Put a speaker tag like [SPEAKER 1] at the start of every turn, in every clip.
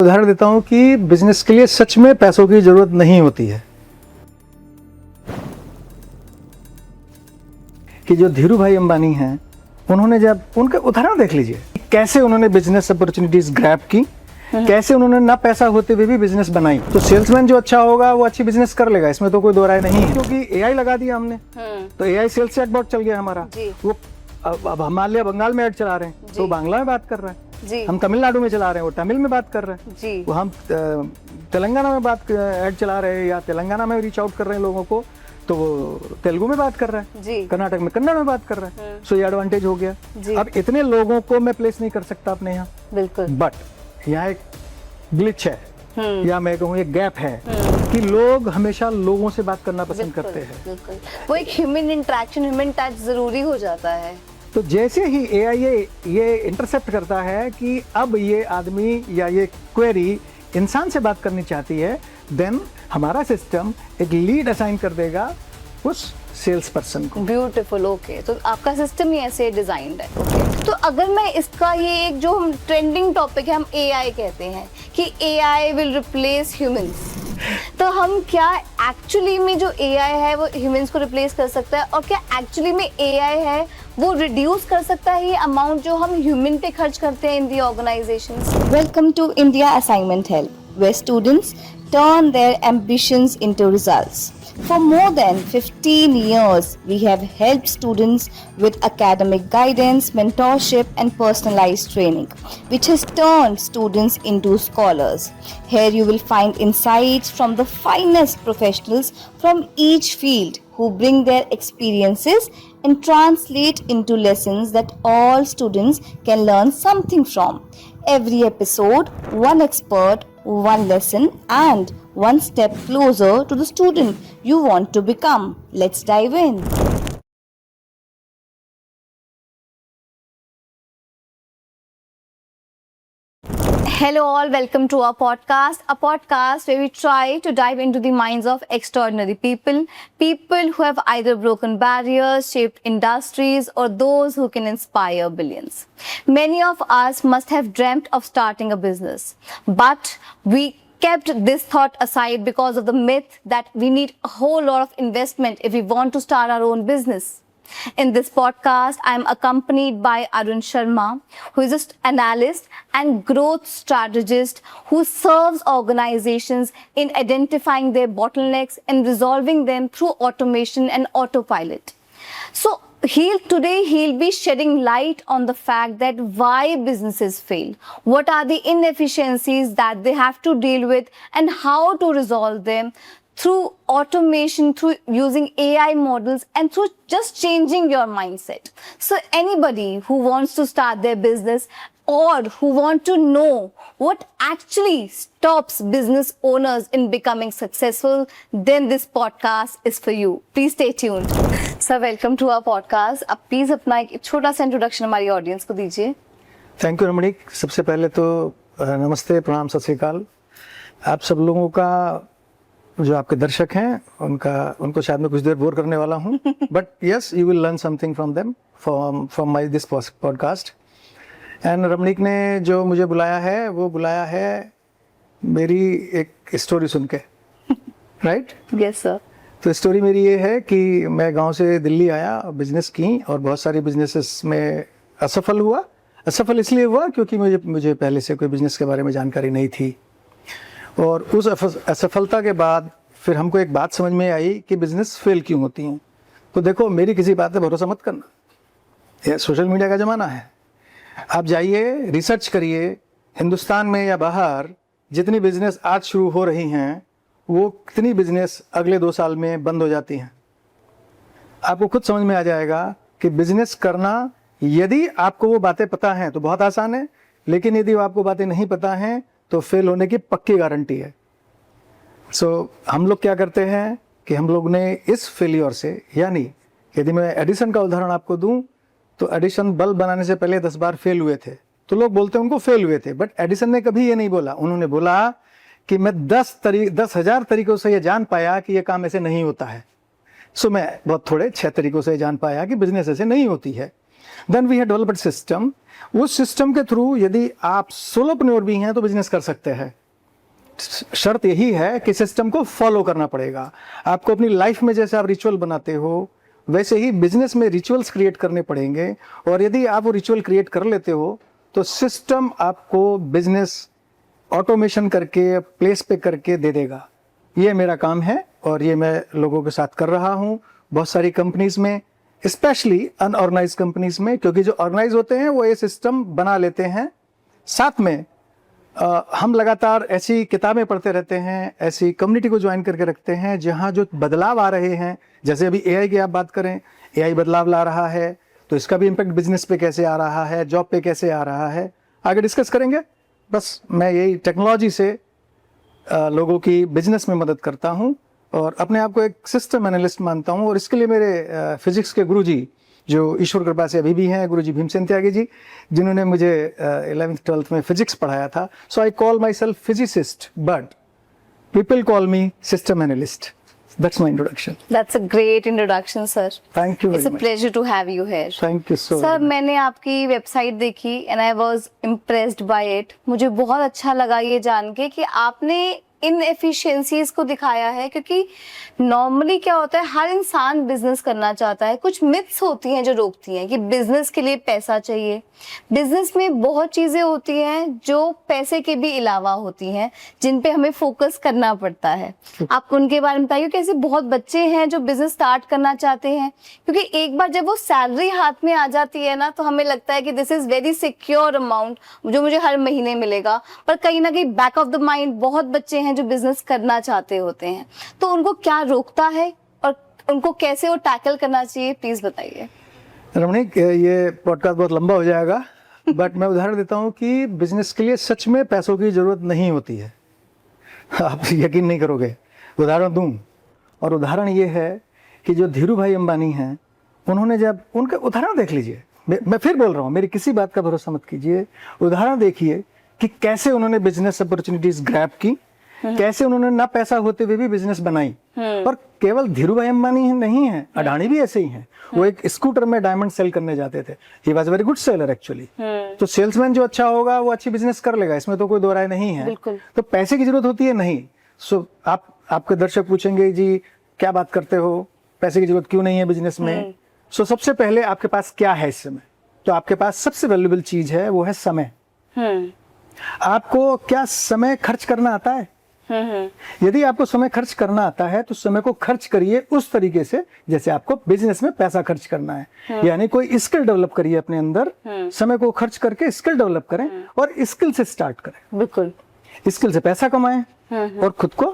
[SPEAKER 1] उदाहरण देता हूं कि बिजनेस के लिए सच में पैसों की जरूरत नहीं होती है। कि जो धीरू भाई अंबानी हैं, उन्होंने जब उनका उदाहरण देख लीजिए, कैसे उन्होंने बिजनेस अपॉर्चुनिटीज ग्रैब की, कैसे उन्होंने ना पैसा होते हुए भी बिजनेस बनाई। तो सेल्समैन जो अच्छा होगा वो अच्छी बिजनेस कर लेगा, इसमें तो कोई दो राय नहीं है। क्योंकि एआई लगा दिया हमने, तो एआई सेल्स चैटबॉट चल गया हमारा। वो अब हम मान लिया बंगाल में ऐड चला रहे हैं तो बांग्ला में बात कर रहा है, हम तमिलनाडु में चला रहे हैं वो तमिल में बात कर रहे हैं, वो हम तेलंगाना में बात ऐड चला रहे हैं या तेलंगाना में रीच आउट कर रहे हैं लोगों को, तो वो तेलुगु में बात कर रहा है, कर्नाटक में कन्नड़ में बात कर रहा है। सो ये एडवांटेज हो गया। अब इतने लोगों को मैं प्लेस नहीं कर सकता अपने यहाँ, बिल्कुल, बट यहाँ एक ग्लिच है या मैं कहूँ एक गैप है कि लोग हमेशा लोगों से बात करना पसंद करते हैं।
[SPEAKER 2] वो एक ह्यूमन इंटरेक्शन, ह्यूमन टच जरूरी हो जाता है।
[SPEAKER 1] तो जैसे ही एआई ये इंटरसेप्ट करता है कि अब ये आदमी या ये क्वेरी इंसान से बात करनी चाहती है, देन हमारा सिस्टम एक लीड असाइन कर देगा उस सेल्स पर्सन को।
[SPEAKER 2] Beautiful, okay. तो आपका सिस्टम ही ऐसे डिजाइन्ड है, ओके। तो अगर मैं इसका ये एक जो हम ट्रेंडिंग टॉपिक है, हम एआई कहते हैं कि एआई विल रिप्लेस ह्यूमंस, तो हम क्या एक्चुअली में जो एआई है वो ह्यूमंस को रिप्लेस कर सकता है, और क्या एक्चुअली में एआई है वो रिड्यूस कर सकता है ये अमाउंट जो हम ह्यूमन पे खर्च करते हैं in the organisations? Welcome to India assignment help, where students turn their ambitions into results. For more than 15 years, we have helped students with academic guidance, mentorship and personalized training, which has turned students into scholars. Here you will find insights from the finest professionals from each field who bring their experiences and translate into lessons that all students can learn something from. Every episode, one expert, one lesson, and one step closer to the student you want to become. Let's dive in. Hello all, welcome to our podcast, a podcast where we try to dive into the minds of extraordinary people, people who have either broken barriers, shaped industries, or those who can inspire billions. Many of us must have dreamt of starting a business, but we kept this thought aside because of the myth that we need a whole lot of investment if we want to start our own business. In this podcast, I am accompanied by Arun Sharma, who is an analyst and growth strategist who serves organizations in identifying their bottlenecks and resolving them through automation and autopilot. So today he'll be shedding light on the fact that why businesses fail, what are the inefficiencies that they have to deal with, and how to resolve them through automation, through using AI models, and through just changing your mindset. So anybody who wants to start their business or who want to know what actually stops business owners in becoming successful, then this podcast is for you. Please stay tuned. Sir, welcome to our podcast. अब please अपना एक छोटा सा introduction हमारी audience को दीजिए।
[SPEAKER 1] Thank you Ramneek. सबसे पहले तो नमस्ते, प्रणाम, सत श्री अकाल। आप सब लोगों का, जो आपके दर्शक हैं, उनको शायद मैं कुछ देर बोर करने वाला हूं, but yes, you will learn something from them from my this podcast. And Ramneek ने जो मुझे बुलाया है वो बुलाया है मेरी एक स्टोरी सुन के, राइट?
[SPEAKER 2] Yes sir.
[SPEAKER 1] तो स्टोरी मेरी ये है कि मैं गांव से दिल्ली आया, बिजनेस की, और बहुत सारी बिजनेसेस में असफल हुआ। असफल इसलिए हुआ क्योंकि मुझे पहले से कोई बिजनेस के बारे में जानकारी नहीं थी, और उस असफलता के बाद फिर हमको एक बात समझ में आई कि बिजनेस फेल क्यों होती हैं। तो देखो, मेरी किसी बात पे भरोसा मत करना, ये सोशल मीडिया का ज़माना है। आप जाइए, रिसर्च करिए, हिंदुस्तान में या बाहर जितनी बिजनेस आज शुरू हो रही हैं वो कितनी बिजनेस अगले 2 साल में बंद हो जाती हैं। आपको खुद समझ में आ जाएगा कि बिजनेस करना, यदि आपको वो बातें पता हैं तो बहुत आसान है, लेकिन यदि आपको बातें नहीं पता हैं तो फेल होने की पक्की गारंटी है। सो हम लोग क्या करते हैं कि हम लोग ने इस फेलियर से, यानी यदि मैं एडिसन का उदाहरण आपको दूं, तो एडिसन बल्ब बनाने से पहले 10 बार फेल हुए थे, तो लोग बोलते हैं उनको फेल हुए थे, बट एडिसन ने कभी ये नहीं बोला। उन्होंने बोला कि मैं 10,000 तरीकों से ये जान पाया कि ये काम ऐसे नहीं होता है। सो मैं बहुत थोड़े 6 तरीकों से जान पाया कि बिजनेस ऐसे नहीं होती है। Then we have developed system. उस सिस्टम के थ्रू यदि आप सोलोप्रेन्योर भी हैं तो बिजनेस कर सकते हैं। शर्त यही है कि सिस्टम को फॉलो करना पड़ेगा। आपको अपनी लाइफ में जैसे आप रिचुअल बनाते हो वैसे ही बिजनेस में रिचुअल्स क्रिएट करने पड़ेंगे, और यदि आप वो रिचुअल क्रिएट कर लेते हो तो सिस्टम आपको बिजनेस ऑटोमेशन करके प्लेस पे करके दे देगा। ये मेरा काम है और ये मैं लोगों के साथ कर रहा हूँ बहुत सारी कंपनीज में, स्पेशली अनऑर्गेनाइज कंपनीज में, क्योंकि जो ऑर्गेनाइज होते हैं वो ये सिस्टम बना लेते हैं। साथ में हम लगातार ऐसी किताबें पढ़ते रहते हैं, ऐसी कम्युनिटी को ज्वाइन करके रखते हैं जहाँ जो बदलाव आ रहे हैं, जैसे अभी एआई की आप बात करें, एआई बदलाव ला रहा है तो इसका भी इम्पैक्ट बिजनेस पे कैसे आ रहा है, जॉब पे कैसे आ रहा है, आगे डिस्कस करेंगे। बस मैं यही टेक्नोलॉजी से लोगों की बिजनेस में मदद करता हूँ और अपने आप को एक सिस्टम एनालिस्ट मानता हूँ। और इसके लिए मेरे फिजिक्स के गुरुजी जो ईश्वर कृपा से अभी भी हैं, गुरुजी भीमसेन त्यागी जी, जिन्होंने मुझे 11th 12th में फिजिक्स पढ़ाया था। So I call myself physicist but people call me system analyst. That's my introduction.
[SPEAKER 2] That's a great introduction, sir.
[SPEAKER 1] Thank you very
[SPEAKER 2] It's a
[SPEAKER 1] much.
[SPEAKER 2] pleasure to have you here.
[SPEAKER 1] Thank you so
[SPEAKER 2] sir
[SPEAKER 1] much.
[SPEAKER 2] मैंने आपकी website देखी and I was impressed by it. मुझे बहुत अच्छा लगा ये जान के कि आपने इन एफिशिएंसीज को दिखाया है, क्योंकि नॉर्मली क्या होता है, हर इंसान बिजनेस करना चाहता है। कुछ मिथ्स होती हैं जो रोकती हैं कि बिजनेस के लिए पैसा चाहिए। बिजनेस में बहुत चीजें होती हैं जो पैसे के भी अलावा होती हैं, जिन पे हमें फोकस करना पड़ता है। आप उनके बारे में बताइए, कैसे बहुत बच्चे हैं जो बिजनेस स्टार्ट करना चाहते हैं, क्योंकि एक बार जब वो सैलरी हाथ में आ जाती है ना तो हमें लगता है कि this is very secure amount जो मुझे हर महीने मिलेगा, पर कहीं ना कहीं बैक ऑफ द माइंड बहुत बच्चे हैं जो बिजनेस करना चाहते होते हैं। तो उनको क्या रोकता है और उनको कैसे वो टैकल करना चाहिए, प्लीज बताइए।
[SPEAKER 1] रमणीक, ये पॉडकास्ट बहुत लंबा हो जाएगा बट मैं उदाहरण देता हूँ कि बिजनेस के लिए सच में पैसों की जरूरत नहीं होती है। आप यकीन नहीं करोगे, उदाहरण दूं, और उदाहरण ये है कि जो धीरू भाई अंबानी हैं, उन्होंने जब उनका उदाहरण देख लीजिए, मैं फिर बोल रहा हूँ, मेरी किसी बात का भरोसा मत कीजिए, उदाहरण देखिए कि कैसे उन्होंने बिजनेस अपॉर्चुनिटीज ग्रैब की, कैसे उन्होंने ना पैसा होते हुए भी बिजनेस बनाई। और केवल धीरू भाई अंबानी नहीं है, अडानी भी ऐसे ही हैं। वो एक स्कूटर में डायमंड सेल करने जाते थे। He was very good seller actually. तो सेल्समैन जो अच्छा होगा वो अच्छी बिजनेस कर लेगा, इसमें तो कोई दो राय नहीं है। तो पैसे की जरूरत होती है नहीं। सो आपके दर्शक पूछेंगे जी क्या बात करते हो, पैसे की जरूरत क्यों नहीं है बिजनेस में। सो सबसे पहले आपके पास क्या है इस समय, तो आपके पास सबसे वैल्यूएबल चीज है वो है समय। आपको क्या समय खर्च करना आता है? यदि आपको समय खर्च करना आता है तो समय को खर्च करिए उस तरीके से जैसे आपको बिजनेस में पैसा खर्च करना है। यानी कोई स्किल डेवलप करिए अपने अंदर, समय को खर्च करके स्किल डेवलप करें और स्किल से स्टार्ट करें।
[SPEAKER 2] बिल्कुल,
[SPEAKER 1] स्किल से पैसा कमाएं और खुद को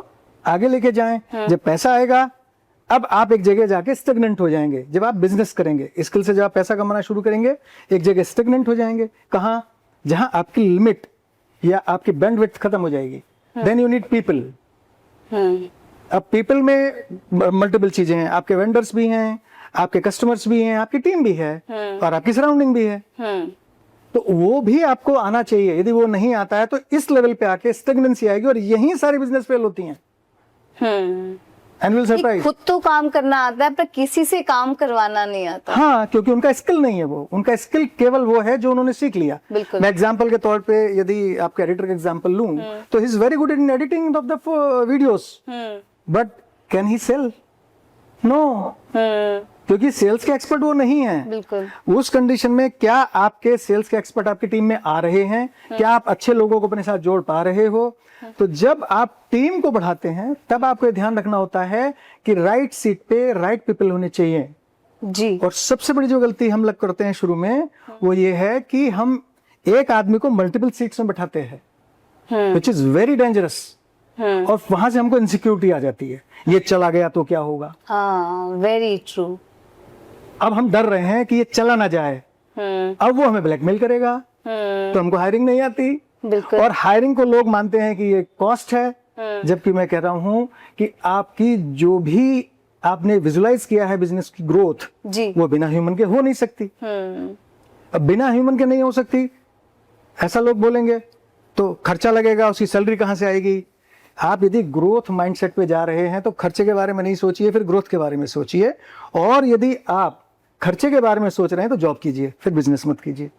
[SPEAKER 1] आगे लेके जाएं। जब पैसा आएगा, अब आप एक जगह जाके स्टेगनेंट हो जाएंगे। जब आप बिजनेस करेंगे, स्किल से जब आप पैसा कमाना शुरू करेंगे, एक जगह स्टेगनेंट हो जाएंगे। कहाँ? जहां आपकी लिमिट या आपकी बैंडविड्थ खत्म हो जाएगी। Then you need people. अब पीपल में मल्टीपल चीजें हैं, आपके वेंडर्स भी हैं, आपके कस्टमर्स भी हैं, आपकी टीम भी है और आपकी सराउंडिंग भी है। तो वो भी आपको आना चाहिए। यदि वो नहीं आता है तो इस लेवल पे आके स्टेगनेंसी आएगी और यही सारी बिजनेस फेल होती हैं। And will surprise.
[SPEAKER 2] खुद तो काम करना आता है पर किसी से काम करवाना नहीं आता।
[SPEAKER 1] हाँ, क्योंकि उनका स्किल नहीं है वो, उनका स्किल केवल वो है जो उन्होंने सीख लिया। मैं एग्जांपल के तौर पे यदि आपके एडिटर का एग्जांपल लूं तो he is very good in editing of the videos, but can he sell? No, क्योंकि सेल्स के एक्सपर्ट वो नहीं है।
[SPEAKER 2] बिल्कुल।
[SPEAKER 1] उस कंडीशन में क्या आपके सेल्स के एक्सपर्ट आपकी टीम में आ रहे हैं? क्या आप अच्छे लोगों को अपने साथ जोड़ पा रहे हो? तो जब आप टीम को बढ़ाते हैं तब आपको ध्यान रखना होता है कि राइट सीट पे राइट पीपल होने चाहिए
[SPEAKER 2] जी।
[SPEAKER 1] और सबसे बड़ी जो गलती हम लोग करते हैं शुरू में वो ये है कि हम एक आदमी को मल्टीपल सीट्स में बैठाते हैं, विच इज वेरी डेंजरस। और वहां से हमको इनसिक्योरिटी आ जाती है, ये चला गया तो क्या होगा।
[SPEAKER 2] हाँ, वेरी ट्रू।
[SPEAKER 1] अब हम डर रहे हैं कि ये चला ना जाए, अब वो हमें ब्लैकमेल करेगा, तो हमको हायरिंग नहीं आती।
[SPEAKER 2] बिल्कुल।
[SPEAKER 1] और हायरिंग को लोग मानते हैं कि ये कॉस्ट है, जबकि मैं कह रहा हूं कि आपकी जो भी आपने विजुलाइज किया है बिजनेस की ग्रोथ
[SPEAKER 2] जी,
[SPEAKER 1] वो बिना ह्यूमन के हो नहीं सकती। अब बिना ह्यूमन के नहीं हो सकती, ऐसा लोग बोलेंगे तो खर्चा लगेगा, उसकी सैलरी कहां से आएगी। आप यदि ग्रोथ माइंडसेट पे जा रहे हैं तो खर्चे के बारे में नहीं सोचिए, फिर ग्रोथ के बारे में सोचिए। और यदि आप खर्चे के बारे में सोच रहे हैं तो जॉब कीजिए, फिर बिजनेस मत कीजिए,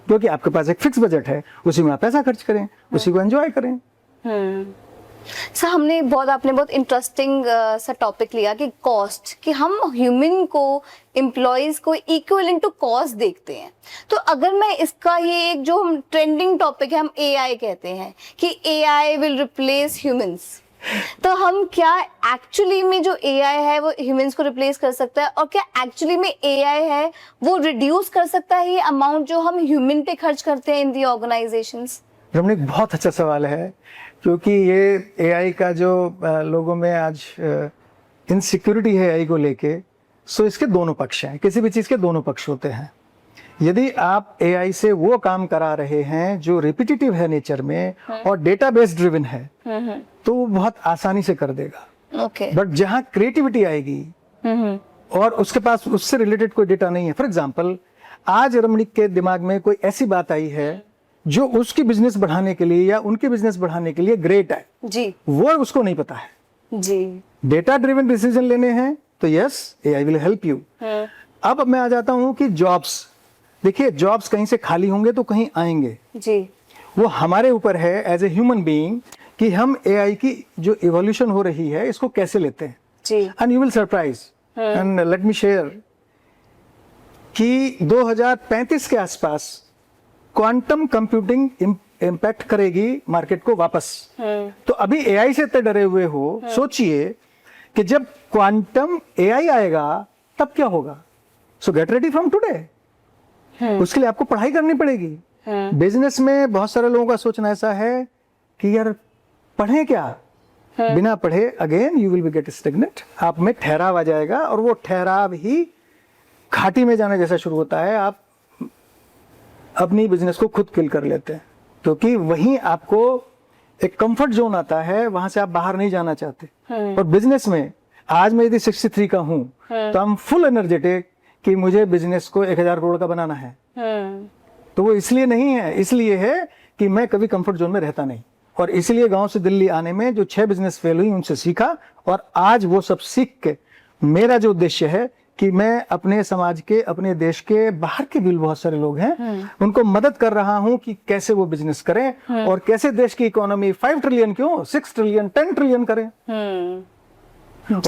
[SPEAKER 1] क्योंकि आपके पास एक फिक्स बजट है, उसी में आप पैसा खर्च करें, उसी को एंजॉय करें।
[SPEAKER 2] सर आपने बहुत इंटरेस्टिंग सा टॉपिक लिया कि कॉस्ट, कि हम ह्यूमन को, एम्प्लॉयज को इक्विवेलेंट टू कॉस्ट देखते हैं। तो अगर मैं इसका ये एक जो हम ट्रेंडिंग टॉपिक है, हम एआई कहते हैं कि एआई विल रिप्लेस ह्यूमंस, तो हम क्या एक्चुअली में जो एआई है वो ह्यूमंस को रिप्लेस कर सकता है, और क्या एक्चुअली में एआई है वो रिड्यूस कर सकता है ये अमाउंट जो हम ह्यूमन पे खर्च करते हैं इन दी ऑर्गेनाइजेशंस?
[SPEAKER 1] रमणीक, बहुत अच्छा सवाल है, क्योंकि ये एआई का जो लोगों में आज इनसिक्योरिटी है एआई को लेके, सो इसके दोनों पक्ष हैं। किसी भी चीज़ के दोनों पक्ष होते हैं। यदि आप एआई से वो काम करा रहे हैं जो रिपीटिटिव है नेचर में और डेटाबेस ड्रिवन है, तो वो बहुत आसानी से कर देगा। बट जहाँ क्रिएटिविटी आएगी और उसके पास उससे रिलेटेड कोई डेटा नहीं है, फॉर एग्जाम्पल आज रमणीक के दिमाग में कोई ऐसी बात आई है जो उसकी बिजनेस बढ़ाने के लिए या उनके बिजनेस बढ़ाने के लिए ग्रेट है जी, वो उसको नहीं पता है जी। डेटा ड्रिवन डिसीजन लेने हैं तो yes, AI will help you. अब मैं आ जाता हूं कि जॉब्स, देखिए जॉब्स कहीं से खाली होंगे तो कहीं आएंगे जी, वो हमारे ऊपर है एज ए ह्यूमन बीइंग कि हम एआई की जो इवोल्यूशन हो रही है इसको कैसे लेते हैं जी। And you will surprise, and let me share कि 2035 के आसपास क्वांटम कंप्यूटिंग इम्पैक्ट करेगी मार्केट को वापस। तो अभी एआई से इतने डरे हुए हो, सोचिए कि जब क्वांटम एआई आएगा तब क्या होगा। सो गेट रेडी फ्रॉम टुडे। उसके लिए आपको पढ़ाई करनी पड़ेगी। बिजनेस में बहुत सारे लोगों का सोचना ऐसा है कि यार पढ़े क्या, बिना पढ़े again you will be get stagnant, आप में ठहराव आ जाएगा और वो ठहराव ही घाटी में जाने जैसा शुरू होता है। आप अपनी बिजनेस को खुद किल कर लेते हैं, क्योंकि वहीं आपको एक कंफर्ट जोन आता है, वहां से आप बाहर नहीं जाना चाहते। और बिजनेस में आज मैं यदि 63 का हूं तो आई एम फुल एनर्जेटिक कि मुझे बिजनेस को 1000 करोड़ का बनाना है। तो वो इसलिए नहीं है, इसलिए है कि मैं कभी कंफर्ट जोन में रहता नहीं। और इसलिए गांव से दिल्ली आने में जो 6 बिजनेस फेल हुई उनसे सीखा, और आज वो सब सीख के मेरा जो उद्देश्य है कि मैं अपने समाज के, अपने देश के बाहर के भी बहुत सारे लोग हैं उनको मदद कर रहा हूं कि कैसे वो बिजनेस करें और कैसे देश की इकोनॉमी 5 ट्रिलियन क्यों 6 ट्रिलियन 10 ट्रिलियन करें।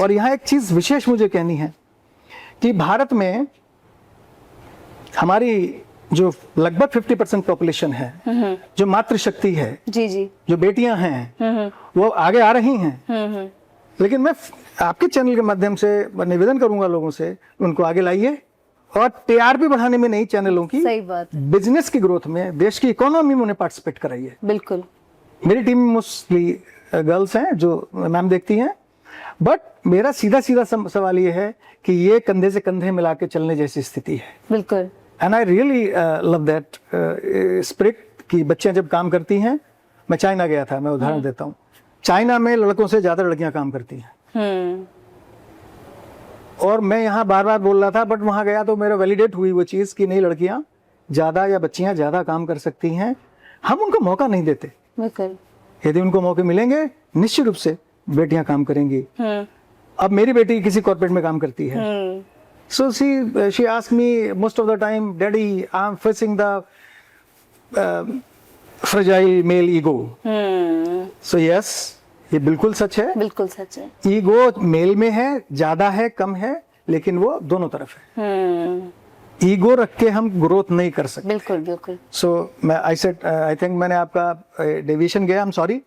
[SPEAKER 1] और यहाँ एक चीज विशेष मुझे कहनी है कि भारत में हमारी जो लगभग 50% पॉपुलेशन है, जो मातृशक्ति है जी जी, जो बेटियां हैं वो आगे आ रही हैं। लेकिन मैं आपके चैनल के माध्यम से निवेदन करूंगा लोगों से, उनको आगे लाइए और टीआरपी बढ़ाने में नहीं, चैनलों की, सही बात, बिजनेस की ग्रोथ में, देश की इकोनॉमी में उन्हें पार्टिसिपेट कराइए। बिल्कुल, मेरी टीम में मोस्टली गर्ल्स हैं जो मैम देखती हैं, बट मेरा सीधा सीधा सवाल ये है कि ये कंधे से कंधे मिला के चलने जैसी स्थिति है। बिल्कुल, and I really love that spirit कि बच्चियां जब काम करती हैं। मैं चाइना गया था, मैं उदाहरण देता हूँ, चाइना में लड़कों से ज्यादा लड़कियां काम करती हैं। और मैं यहाँ बार बार बोल रहा था, बट वहां गया तो मेरा वैलिडेट हुई वो चीज कि नहीं, लड़कियां ज्यादा या बच्चियां ज्यादा काम कर सकती हैं। हम उनको मौका नहीं देते। यदि उनको मौके मिलेंगे निश्चित रूप से बेटियां काम करेंगी। अब मेरी बेटी किसी कॉर्पोरेट में काम करती है, so she ask me most of the time, daddy I am facing the fragile male ego. So yes, ये बिल्कुल सच है, बिल्कुल सच है। ईगो मेल में है, ज्यादा है, कम है, लेकिन वो दोनों तरफ है। ईगो रख के हम ग्रोथ नहीं कर सकते। बिल्कुल बिल्कुल। सो मैं आई थिंक मैंने आपका डेविएशन गया, आई एम सॉरी,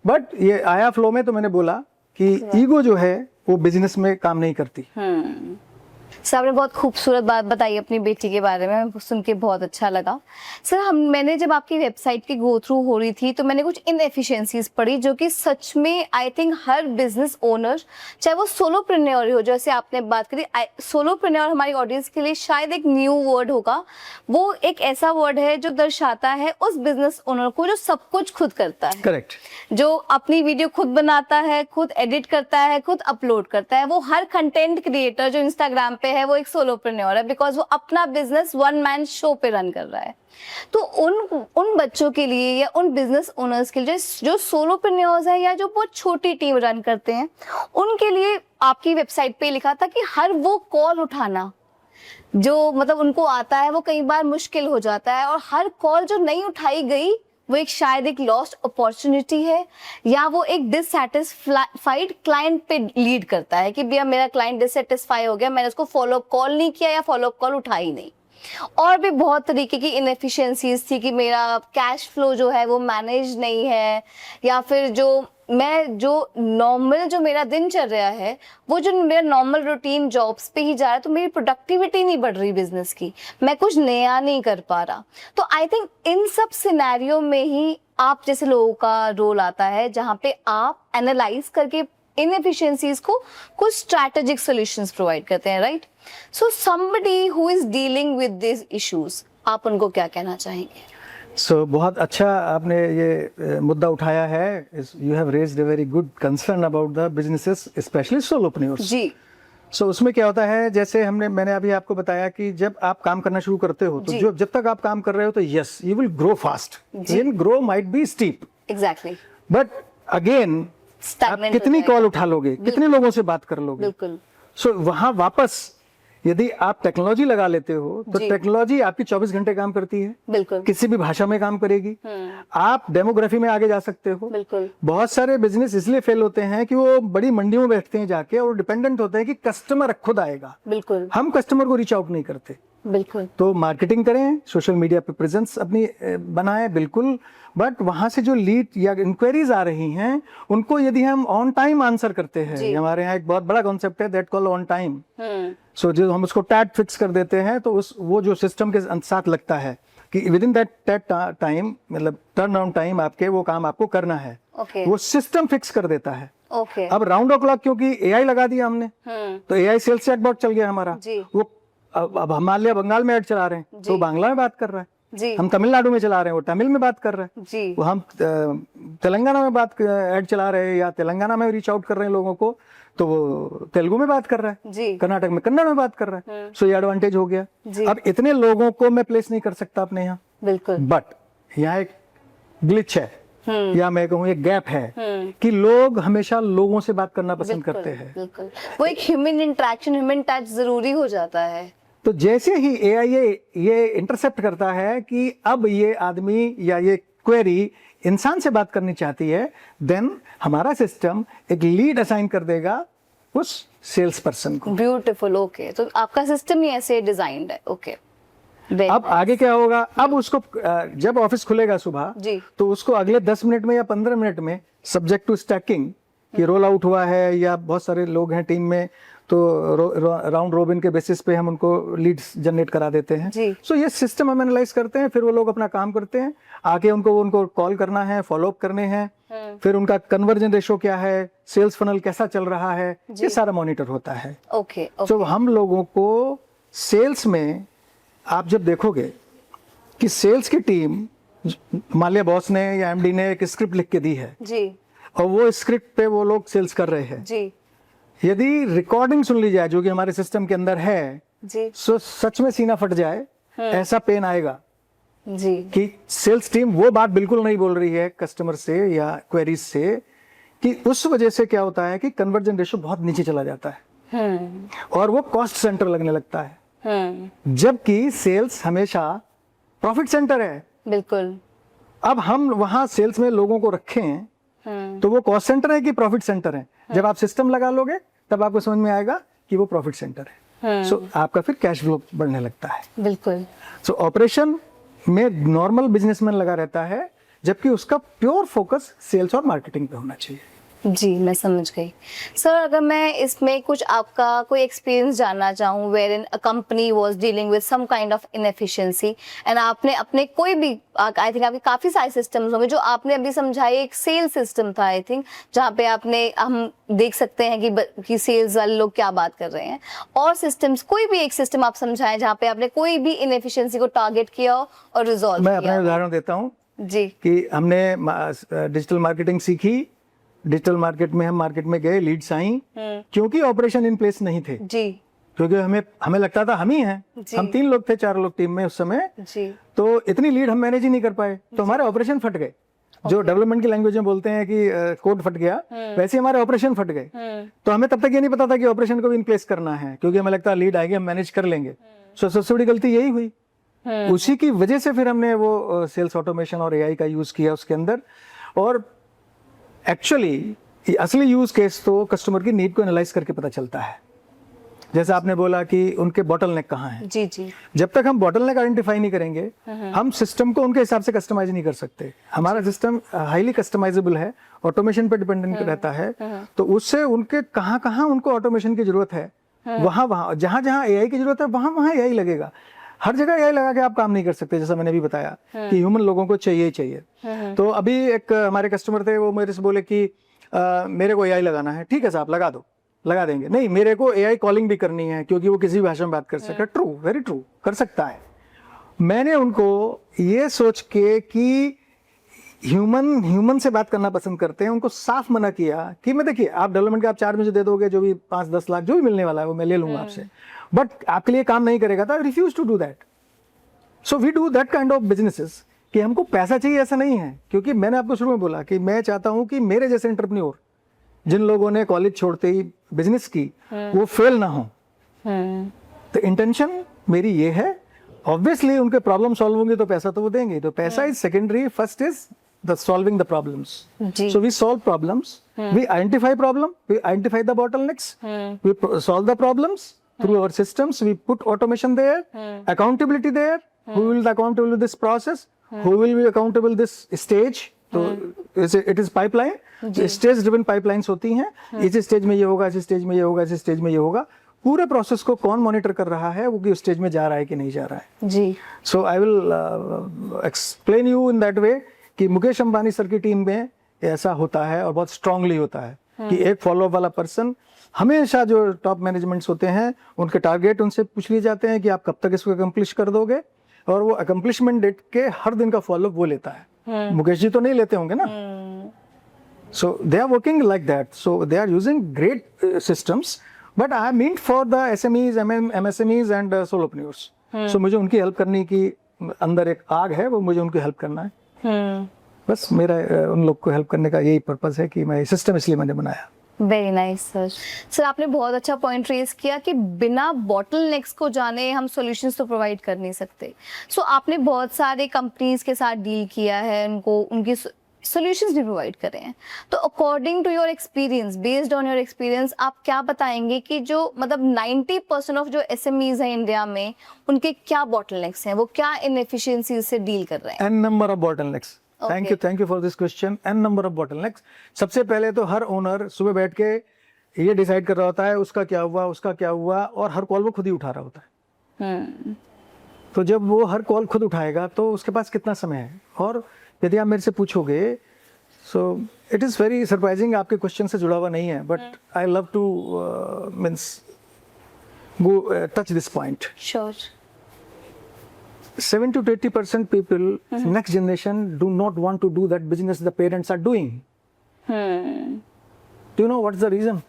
[SPEAKER 1] बट ये आया फ्लो में, तो मैंने बोला कि ईगो जो है वो बिजनेस में काम नहीं करती।
[SPEAKER 2] सर आपने बहुत खूबसूरत बात बताई अपनी बेटी के बारे में, सुन के बहुत अच्छा लगा। सर मैंने जब आपकी वेबसाइट की गो थ्रू हो रही थी तो मैंने कुछ इनएफिशिएंसीज पढ़ी जो कि सच में I think her business owner, चाहे वो सोलोप्रेन्योर हो, जैसे आपने बात करी, सोलोप्रेन्योर हमारी ऑडियंस के लिए शायद एक न्यू वर्ड होगा। वो एक ऐसा वर्ड है जो दर्शाता है उस बिजनेस ओनर को जो सब कुछ खुद करता है। करेक्ट। जो अपनी वीडियो खुद बनाता है, खुद एडिट करता है, खुद अपलोड करता है। वो हर कंटेंट क्रिएटर जो इंस्टाग्राम पे है वो एक सोलोप्रेन्योर है, बिकॉज वो अपना बिजनेस वन मैन शो पे रन कर रहा है। तो उन बच्चों के लिए या उन बिजनेस ओनर्स के लिए जो सोलोप्रेन्योर्स है या जो बहुत छोटी टीम रन करते हैं, उनके लिए आपकी वेबसाइट पे लिखा था कि हर वो कॉल उठाना जो मतलब उनको आता है वो कई बार मुश्किल हो जाता है, और हर कॉल जो नहीं उठाई गई वो एक शायद एक लॉस्ट अपॉर्चुनिटी है, या वो एक डिससेटिस्फाइड क्लाइंट पे लीड करता है कि भैया मेरा क्लाइंट डिससेटिस्फाई हो गया, मैंने उसको फॉलो अप कॉल नहीं किया या फॉलो अप कॉल उठाई नहीं। और भी बहुत तरीके की इनएफिशिएंसीज थी कि मेरा कैश फ्लो जो है वो मैनेज नहीं है, या फिर जो नॉर्मल जो मेरा दिनचर्या है वो जो मेरा नॉर्मल रूटीन जॉब्स पे ही जा रहा है, तो मेरी प्रोडक्टिविटी नहीं बढ़ रही बिजनेस की, मैं कुछ नया नहीं कर पा रहा। तो आई थिंक इन सब सिनेरियो में ही आप जैसे लोगों का रोल आता है, जहाँ पे आप एनालाइज करके इनएफिशिएंसीज को कुछ स्ट्रैटेजिक सॉल्यूशंस प्रोवाइड करते हैं, right? So somebody who is dealing with this issues, आप उनको क्या कहना चाहेंगे?
[SPEAKER 1] बहुत अच्छा आपने ये मुद्दा उठाया है। You have raised a very good concern about the businesses, specially solopreneurs.
[SPEAKER 2] जी।
[SPEAKER 1] उसमें क्या होता है, जैसे मैंने अभी आपको बताया कि जब आप काम करना शुरू करते हो तो जब तक आप काम कर रहे हो तो yes you will grow fast, even grow might be steep,
[SPEAKER 2] exactly,
[SPEAKER 1] but again आप कितनी कॉल उठा लोगे, कितने लोगों से बात कर लोगे?
[SPEAKER 2] बिल्कुल।
[SPEAKER 1] वहां वापस यदि आप टेक्नोलॉजी लगा लेते हो तो टेक्नोलॉजी आपकी 24 घंटे काम करती है,
[SPEAKER 2] बिल्कुल,
[SPEAKER 1] किसी भी भाषा में काम करेगी। आप डेमोग्राफी में आगे जा सकते हो।
[SPEAKER 2] बिल्कुल।
[SPEAKER 1] बहुत सारे बिजनेस इसलिए फेल होते हैं कि वो बड़ी मंडियों में बैठते हैं जाके और डिपेंडेंट होते हैं कि कस्टमर खुद आएगा।
[SPEAKER 2] बिल्कुल,
[SPEAKER 1] हम कस्टमर को रीच आउट नहीं करते।
[SPEAKER 2] बिल्कुल।
[SPEAKER 1] तो मार्केटिंग करें, सोशल मीडिया पे प्रेजेंस अपनी बनाएं, बिल्कुल, बट वहां से जो लीड या इंक्वायरीज आ रही हैं उनको यदि हम ऑन टाइम आंसर करते हैं, हमारे यहाँ एक बहुत बड़ा कॉन्सेप्ट है दैट कॉल ऑन टाइम। जो हम उसको टैग फिक्स कर देते हैं तो वो जो सिस्टम के साथ लगता है कि विद इन दैट टाइम, मतलब टर्न अराउंड टाइम आपके वो काम आपको करना है, वो सिस्टम फिक्स कर देता है। अब राउंड द क्लॉक क्योंकि एआई लगा दिया हमने, तो एआई सेल्स चैटबॉट चल गया हमारा। वो अब हम मान लिया बंगाल में ऐड चला रहे हैं तो बांग्ला में बात कर रहा है, हम तमिलनाडु में चला रहे हैं वो तमिल में बात कर रहा है, वो हम तेलंगाना में बात ऐड चला रहे हैं या तेलंगाना में रीच आउट कर रहे हैं लोगों को तो वो तेलुगु में बात कर रहा है, कर्नाटक में कन्नड़ में बात कर रहा है। सो ये एडवांटेज हो गया। अब इतने लोगों को मैं प्लेस नहीं कर सकता अपने यहाँ, बिल्कुल, बट यहाँ एक ग्लिच है या मैं कहूँ एक गैप है कि लोग हमेशा लोगों से बात करना पसंद करते हैं।
[SPEAKER 2] बिल्कुल, वो एक ह्यूमन इंटरेक्शन, ह्यूमन टच जरूरी हो जाता है।
[SPEAKER 1] तो जैसे ही एआई ये इंटरसेप्ट करता है कि अब ये आदमी या ये क्वेरी इंसान से बात करनी चाहती है, देन हमारा सिस्टम एक लीड असाइन कर देगा उस सेल्स पर्सन को।
[SPEAKER 2] Beautiful, okay. तो आपका सिस्टम ही ऐसे डिजाइंड है, ओके।
[SPEAKER 1] अब आगे क्या होगा, अब उसको जब ऑफिस खुलेगा सुबह तो उसको अगले 10 मिनट में या 15 मिनट में सब्जेक्ट टू स्टैकिंग कि रोल आउट हुआ है या बहुत सारे लोग हैं टीम में, तो राउंड रोबिन के बेसिस पे हम उनको लीड्स जनरेट करा देते हैं। सो ये सिस्टम हम एनालाइज करते हैं, फिर वो लोग अपना काम करते हैं, आके उनको कॉल करना है, फॉलो अप करने हैं, फिर उनका कन्वर्जन रेशो क्या है, सेल्स फनल कैसा चल रहा है, ये सारा मॉनिटर होता है।
[SPEAKER 2] ओके।
[SPEAKER 1] सो हम लोगों को सेल्स में आप जब देखोगे कि सेल्स की टीम, मान लिया बॉस ने या एमडी ने एक स्क्रिप्ट लिख के दी है और वो स्क्रिप्ट पे वो लोग सेल्स कर रहे हैं, यदि रिकॉर्डिंग सुन ली जाए जो कि हमारे सिस्टम के अंदर है, सो सच में सीना फट जाए, ऐसा पेन आएगा कि सेल्स टीम वो बात बिल्कुल नहीं बोल रही है कस्टमर से या क्वेरीज से, कि उस वजह से क्या होता है कि कन्वर्जन रेशो बहुत नीचे चला जाता है और वो कॉस्ट सेंटर लगने लगता है, जबकि सेल्स हमेशा प्रॉफिट सेंटर है।
[SPEAKER 2] बिल्कुल।
[SPEAKER 1] अब हम वहां सेल्स में लोगों को रखें तो वो कॉस्ट सेंटर है कि प्रॉफिट सेंटर है? जब आप सिस्टम लगा लोगे तब आपको समझ में आएगा कि वो प्रॉफिट सेंटर है। सो आपका फिर कैश फ्लो बढ़ने लगता है। बिल्कुल। सो ऑपरेशन में नॉर्मल बिजनेसमैन लगा रहता है, जबकि उसका प्योर फोकस सेल्स और मार्केटिंग पे होना चाहिए।
[SPEAKER 2] जी, मैं समझ गई। सर, अगर मैं इसमें कुछ आपका कोई एक्सपीरियंस जानना चाहूँ where in a company was dealing with some kind of inefficiency and आपने अपने कोई भी, आई थिंक आपके काफ़ी सारे सिस्टम्स होंगे जो आपने अभी समझाए, एक सेल्स सिस्टम था आई थिंक, जहाँ पे आपने, हम देख सकते हैं कि सेल्स वाले लोग क्या बात कर रहे हैं, और सिस्टम्स, कोई भी एक सिस्टम आप समझाएं जहाँ पे आपने कोई भी इनएफिशिएंसी को टारगेट किया और रिजॉल्व किया।
[SPEAKER 1] मैं अपना उदाहरण देता हूँ
[SPEAKER 2] जी, कि
[SPEAKER 1] हमने डिजिटल मार्केटिंग सीखी, डिजिटल मार्केट में हम मार्केट में गए, लीड्स आई, क्योंकि ऑपरेशन इन प्लेस नहीं थे जी, क्योंकि हमें लगता था हम ही हैं, हम 3 लोग थे 4 लोग टीम में उस समय जी, तो इतनी लीड हम मैनेज ही नहीं कर पाए, तो हमारे ऑपरेशन फट गए। जो डेवलपमेंट की लैंग्वेज में बोलते हैं कि कोड फट गया, वैसे हमारे ऑपरेशन फट गए। तो हमें तब तक ये नहीं पता था कि ऑपरेशन को भी इन प्लेस करना है, क्योंकि हमें लगता लीड आएगी हम मैनेज कर लेंगे, सो सबसे बड़ी गलती यही हुई। उसी की वजह से फिर हमने वो सेल्स ऑटोमेशन और एआई का यूज किया उसके अंदर। और एक्चुअली असली यूज केस तो कस्टमर की नीड को एनालाइज करके पता चलता है। जैसे आपने बोला कि उनके बॉटलनेक कहाँ है,
[SPEAKER 2] जी जी,
[SPEAKER 1] जब तक हम बॉटलनेक आइडेंटिफाई नहीं करेंगे हम सिस्टम को उनके हिसाब से कस्टमाइज नहीं कर सकते। हमारा सिस्टम हाईली कस्टमाइजेबल है, ऑटोमेशन पर डिपेंडेंट रहता है, तो उससे उनके कहाँ कहाँ उनको ऑटोमेशन की जरूरत है, वहाँ जहाँ जहाँ एआई की जरूरत है वहाँ एआई लगेगा। हर जगह एआई लगा के आप काम नहीं कर सकते, जैसा मैंने भी बताया कि ह्यूमन लोगों को चाहिए ही चाहिए। तो अभी एक हमारे कस्टमर थे, वो मेरे से बोले कि मेरे को एआई लगाना है। ठीक है साहब, लगा दो, लगा देंगे। नहीं, मेरे को एआई कॉलिंग भी करनी है क्योंकि वो किसी भी भाषा में बात कर सकता है। ट्रू, वेरी ट्रू, कर सकता है। मैंने उनको ये सोच के कि ह्यूमन से बात करना पसंद करते हैं, उनको साफ मना किया कि मैं देखिए आप डेवलपमेंट के आप चार्ज मुझे दे दोगे, जो भी 5-10 लाख जो भी मिलने वाला है वो मैं ले लूंगा आपसे, बट आपके लिए काम नहीं करेगा। था refuse to do that. So we do that kind of businesses कि हमको पैसा चाहिए ऐसा नहीं है, क्योंकि मैंने आपको शुरू में बोला कि मैं चाहता हूं कि मेरे जैसे एंटरप्रेन्योर जिन लोगों ने कॉलेज छोड़ते ही बिजनेस की वो फेल ना हो। तो इंटेंशन मेरी ये है। ऑब्वियसली उनके प्रॉब्लम सॉल्व होंगे तो पैसा तो वो देंगे, तो पैसा is secondary, first is the solving the problems. So we solve problems, we identify problem, we identify the bottlenecks, we solve the problems through our systems, we put automation there, accountability there, who will be accountable with this process, who will be accountable this stage. तो it is pipeline, stage driven pipelines होती हैं, इस stage में ये होगा, इस stage में ये होगा, इस स्टेज में ये होगा। पूरे प्रोसेस को कौन मॉनिटर कर रहा है, वो कि स्टेज में जा रहा है कि नहीं जा रहा है।
[SPEAKER 2] जी,
[SPEAKER 1] so I will explain you in that way कि मुकेश अंबानी सर की टीम में ऐसा होता है और बहुत स्ट्रांगली होता है कि एक फॉलोअप वाला पर्सन हमेशा, जो टॉप मैनेजमेंट्स होते हैं उनके टारगेट उनसे पूछ लिए जाते हैं कि आप कब तक इसको अकम्प्लिश कर दोगे, और वो अकम्प्लिशमेंट डेट के हर दिन का फॉलोअप वो लेता है। मुकेश जी तो नहीं लेते होंगे ना। So they are working like that, so they are using great systems, but I mean for the SMEs, MSMEs and solopreneurs. So मुझे उनकी हेल्प करने की अंदर एक आग है, वो मुझे उनकी हेल्प करना है। बस मेरा उन लोग को हेल्प करने का यही पर्पस है कि मैं सिस्टम इसलिए मैंने बनाया।
[SPEAKER 2] Very nice sir. सर आपने बहुत अच्छा पॉइंट रेज किया कि बिना बॉटलनेक्स को जाने हम सॉल्यूशंस तो प्रोवाइड कर नहीं सकते। सो आपने बहुत सारे कंपनीज के साथ डील किया है, उनको उनकी सॉल्यूशंस भी प्रोवाइड करे हैं। तो according to your experience, based on your experience, आप क्या बताएंगे कि जो मतलब 90% ऑफ जो एसएमईज हैं इंडिया में, उनके क्या बॉटलनेक्स हैं, वो क्या इनएफिशिएंसीज से डील कर रहे हैं?
[SPEAKER 1] N number of bottlenecks. Thank you for this question. N number of bottlenecks. सबसे पहले तो हर ओनर सुबह बैठ के ये डिसाइड कर रहा होता है उसका क्या हुआ, उसका क्या हुआ, और हर कॉल वो खुद ही उठा रहा होता है। तो जब वो हर कॉल खुद उठाएगा तो उसके पास कितना समय है? और यदि आप मेरे से पूछोगे, so it is very surprising, आपके क्वेश्चन से जुड़ा हुआ नहीं है, but I love two means go touch this point.
[SPEAKER 2] Sure.
[SPEAKER 1] 70 to 80% people, next generation, do not want to do that business the parents are doing. Do you know what's the reason?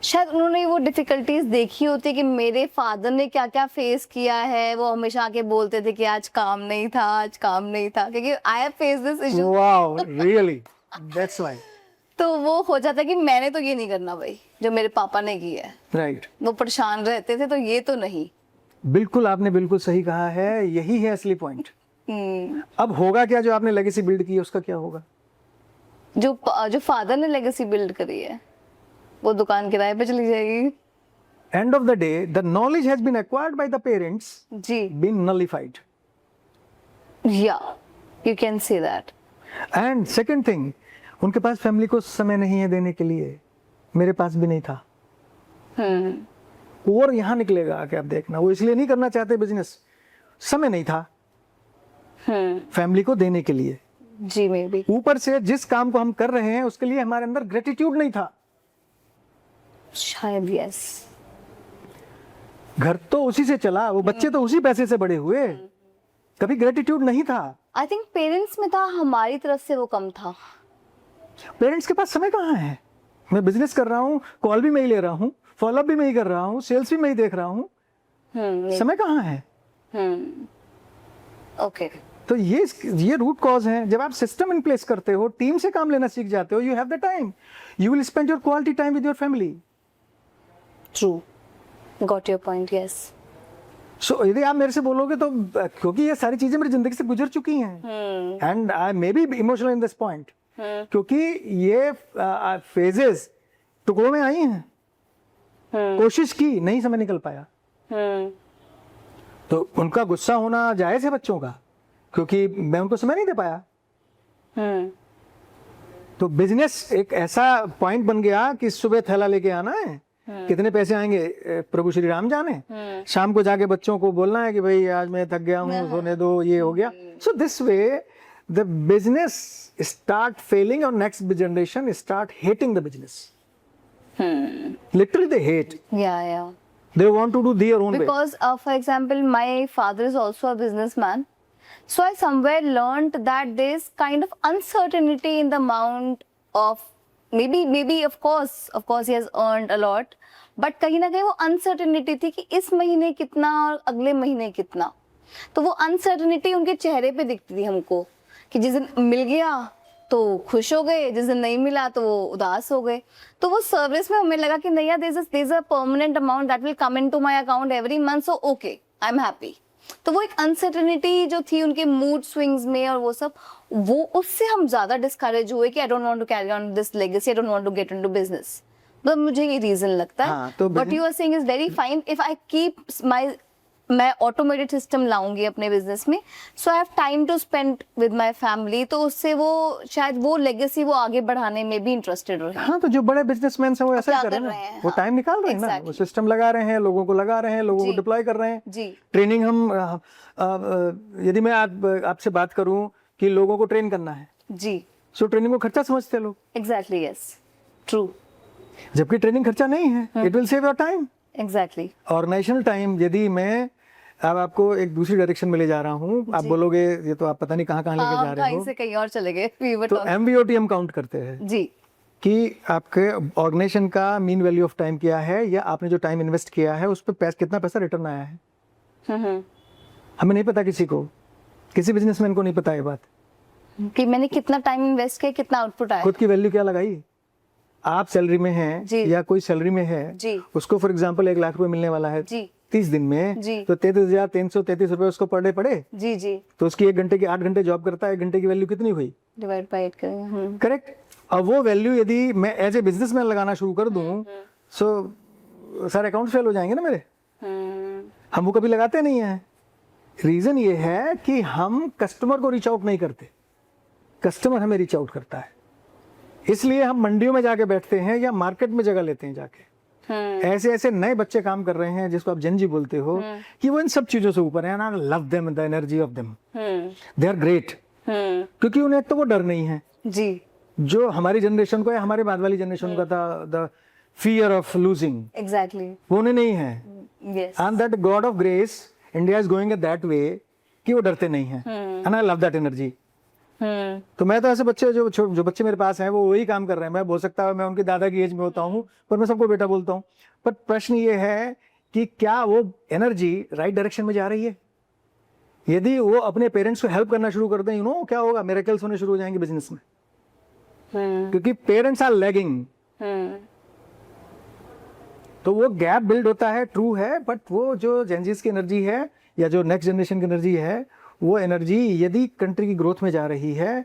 [SPEAKER 2] शायद उन्होंने वो difficulties देखी होती कि मेरे father ने क्या क्या फेस किया है। वो हमेशा आके बोलते थे कि आज काम नहीं था, आज काम नहीं था, क्योंकि I have face this issue.
[SPEAKER 1] Wow, really? That's why.
[SPEAKER 2] तो वो हो जाता है कि मैंने तो ये नहीं करना भाई जो मेरे पापा ने किया है।
[SPEAKER 1] Right.
[SPEAKER 2] वो परेशान रहते थे, तो ये तो नहीं।
[SPEAKER 1] बिल्कुल, आपने बिल्कुल सही कहा है, यही है असली पॉइंट। अब होगा क्या, जो आपने लेगेसी बिल्ड की है उसका क्या होगा?
[SPEAKER 2] जो फादर ने लेगेसी बिल्ड करी है वो दुकान किराए पे चली जाएगी।
[SPEAKER 1] End of the day, the knowledge has been acquired by the parents,
[SPEAKER 2] जी,
[SPEAKER 1] been nullified.
[SPEAKER 2] या you can say that.
[SPEAKER 1] And second thing, उनके पास फैमिली को समय नहीं है देने के लिए, मेरे पास भी नहीं था। और यहाँ निकलेगा कि आप देखना, वो इसलिए नहीं करना चाहते बिजनेस, समय नहीं था फैमिली को देने के लिए।
[SPEAKER 2] जी, मे बी
[SPEAKER 1] ऊपर से जिस काम को हम कर रहे हैं उसके लिए हमारे अंदर ग्रेटिट्यूड नहीं था।
[SPEAKER 2] शायद, यस।
[SPEAKER 1] घर तो उसी से चला, वो बच्चे तो उसी पैसे से बड़े हुए, कभी ग्रेटिट्यूड नहीं था।
[SPEAKER 2] आई थिंक पेरेंट्स में था, हमारी तरफ से वो कम था।
[SPEAKER 1] पेरेंट्स के पास समय कहाँ है? मैं बिजनेस कर रहा हूँ, कॉल भी मैं ही ले रहा हूँ, फॉलोअप भी मैं ही कर रहा हूँ, सेल्स भी मैं ही देख रहा हूँ, समय कहाँ है?
[SPEAKER 2] ओके।
[SPEAKER 1] तो ये रूट कॉज है। जब आप सिस्टम इन प्लेस करते हो, टीम से काम लेना सीख जाते हो, you have the time, you will spend your quality time with your family.
[SPEAKER 2] True, got your point, yes.
[SPEAKER 1] So यदि आप मेरे से बोलोगे तो क्योंकि ये सारी चीजें मेरी जिंदगी से गुजर चुकी हैं, and I may be emotional in this point, क्योंकि ये फेजेस टुकड़ों में आई हैं, कोशिश की, नहीं समय निकल पाया। तो उनका गुस्सा होना जायज है बच्चों का, क्योंकि मैं उनको समय नहीं दे पाया। तो बिजनेस एक ऐसा पॉइंट बन गया कि सुबह थैला लेके आना है, कितने पैसे आएंगे प्रभु श्री राम जाने, शाम को जाके बच्चों को बोलना है कि भाई आज मैं थक गया हूँ, सोने दो, ये हो गया। So this way the business start failing और next generation start hating the business. Literally they hate.
[SPEAKER 2] Yeah.
[SPEAKER 1] They want to do their own way.
[SPEAKER 2] Because, for example, my father is also a businessman. So I somewhere learned that there is kind of uncertainty in the amount of maybe of course he has earned a lot, but कहीं ना कहीं वो uncertainty थी कि इस महीने कितना और अगले महीने कितना। तो वो uncertainty उनके चेहरे पे दिखती थी हमको कि जिस दिन मिल गया तो खुश हो गए, जिस दिन नहीं मिला तो वो उदास हो गए। तो वो सर्विस में हमें लगा कि नहीं यार, there is a permanent amount that will come into my account every month, so okay I am happy. तो वो एक अनसर्टेनिटी जो थी उनके मूड स्विंग्स में और वो सब, वो उससे हम ज्यादा डिस्करेज हुए कि I don't want to carry on this legacy, I don't want to get into business. तो मुझे ये रीजन लगता है।
[SPEAKER 1] तो
[SPEAKER 2] what you are saying is very fine. If I keep मैं ऑटोमेटेड सिस्टम लाऊंगी अपने बिजनेस में, so I have time to spend with my family, तो उससे वो शायद वो लेगेसी वो आगे बढ़ाने में भी इंटरेस्टेड रहे।
[SPEAKER 1] हाँ, तो जो बड़े बिजनेसमैन हैं वो ऐसा ही कर रहे हैं, वो टाइम निकाल रहे हैं ना, वो सिस्टम लगा रहे हैं, लोगों को लगा रहे हैं, लोगों को डिप्लॉय कर रहे हैं
[SPEAKER 2] जी।
[SPEAKER 1] ट्रेनिंग हम यदि मैं आपसे बात करूं कि लोगों को ट्रेन करना है
[SPEAKER 2] जी,
[SPEAKER 1] सो ट्रेनिंग को खर्चा समझते हैं लोग।
[SPEAKER 2] Exactly, yes, true.
[SPEAKER 1] जबकि ट्रेनिंग खर्चा नहीं है, it will save your time.
[SPEAKER 2] Exactly.
[SPEAKER 1] Organisational time. यदि मैं अब आपको एक दूसरी डायरेक्शन में ले जा रहा हूँ, आप बोलोगे ये तो आप पता नहीं कहाँ लेके जा रहे हो,
[SPEAKER 2] कहीं से कहीं और चले गए।
[SPEAKER 1] तो MBOT हम काउंट करते हैं
[SPEAKER 2] जी
[SPEAKER 1] कि आपके ऑर्गेनाइजेशन का मीन वैल्यू ऑफ टाइम क्या है, या आपने जो टाइम इन्वेस्ट किया है उस पर कितना पैसा रिटर्न आया है। हमें नहीं पता, किसी बिजनेसमैन को नहीं पता ये बात
[SPEAKER 2] कि मैंने कितना टाइम इन्वेस्ट किया, कितना आउटपुट आया,
[SPEAKER 1] खुद की वैल्यू क्या लगाई। आप सैलरी में हैं या कोई सैलरी में है
[SPEAKER 2] जी,
[SPEAKER 1] उसको फॉर एग्जांपल 1 लाख रुपए मिलने वाला है
[SPEAKER 2] जी
[SPEAKER 1] 30 दिन में
[SPEAKER 2] जी,
[SPEAKER 1] तो 33,333 रुपए उसको पर डे पड़े
[SPEAKER 2] जी जी,
[SPEAKER 1] तो उसकी 1 घंटे की 8 घंटे जॉब करता है, 1 घंटे की वैल्यू कितनी हुई,
[SPEAKER 2] डिवाइड बाय 8 करें।
[SPEAKER 1] करेक्ट। अब वो वैल्यू यदि मैं एज ए बिजनेसमैन लगाना शुरू कर दूं सो सारे अकाउंट फेल हो जाएंगे ना मेरे। हम वो कभी लगाते नहीं हैं। रीजन ये है कि हम कस्टमर को रीच आउट नहीं करते, कस्टमर हमें रीच आउट करता है। इसलिए हम मंडियों में जाके बैठते हैं या मार्केट में जगह लेते हैं जाके। ऐसे ऐसे नए बच्चे काम कर रहे हैं जिसको आप जेन जी बोलते हो कि वो इन सब चीजों से ऊपर है ना। Love them, the energy of them, they are great. क्योंकि उन्हें एक तो वो डर नहीं है
[SPEAKER 2] जी,
[SPEAKER 1] जो हमारी जनरेशन को या हमारे बाद वाली जनरेशन का था, the fear of losing,
[SPEAKER 2] exactly,
[SPEAKER 1] वो उन्हें नहीं है।
[SPEAKER 2] Yes,
[SPEAKER 1] and that God of grace India is going that way कि वो डरते नहीं है। And I love that energy. तो मैं तो ऐसे बच्चे जो बच्चे मेरे पास हैं वो वही काम कर रहे हैं। मैं बोल सकता हूँ मैं उनके दादा की एज में होता हूँ, पर मैं सबको बेटा बोलता हूँ। पर प्रश्न ये है कि क्या वो एनर्जी राइट डायरेक्शन में जा रही है। यदि वो अपने पेरेंट्स को हेल्प करना शुरू कर दें, क्या होगा, मिरेकल्स होने शुरू हो जाएंगे बिजनेस में। क्योंकि पेरेंट्स आर लैगिंग, तो वो गैप बिल्ड होता है, ट्रू है। बट वो जो जेनजीज की एनर्जी है या जो नेक्स्ट जनरेशन की एनर्जी है, वो एनर्जी यदि कंट्री की ग्रोथ में जा रही है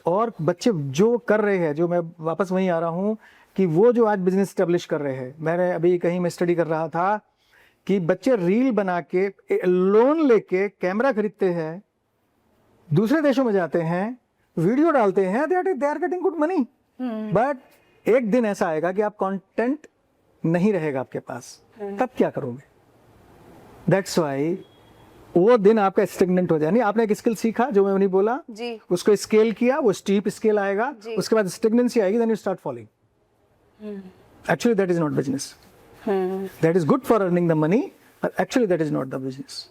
[SPEAKER 1] और बच्चे जो कर रहे हैं, जो मैं वापस वहीं आ रहा हूँ कि वो जो आज बिजनेस स्टेब्लिश कर रहे हैं, मैंने अभी कहीं मैं स्टडी कर रहा था कि बच्चे रील बना के लोन लेके कैमरा खरीदते हैं, दूसरे देशों में जाते हैं, वीडियो डालते हैं, they are getting good money. But एक दिन ऐसा आएगा कि आप कंटेंट नहीं रहेगा आपके पास, तब क्या करोगे। दैट्स वाई वो दिन आपका स्टेगनेंट हो जाए। नहीं, आपने एक स्किल सीखा जो मैं नहीं बोला
[SPEAKER 2] जी,
[SPEAKER 1] उसको स्केल किया, वो स्टीप स्केल आएगा, उसके बाद स्टेगनेंसी आएगी, then you start falling. Actually that is not business. That is good for earning the money, but actually that is not the business.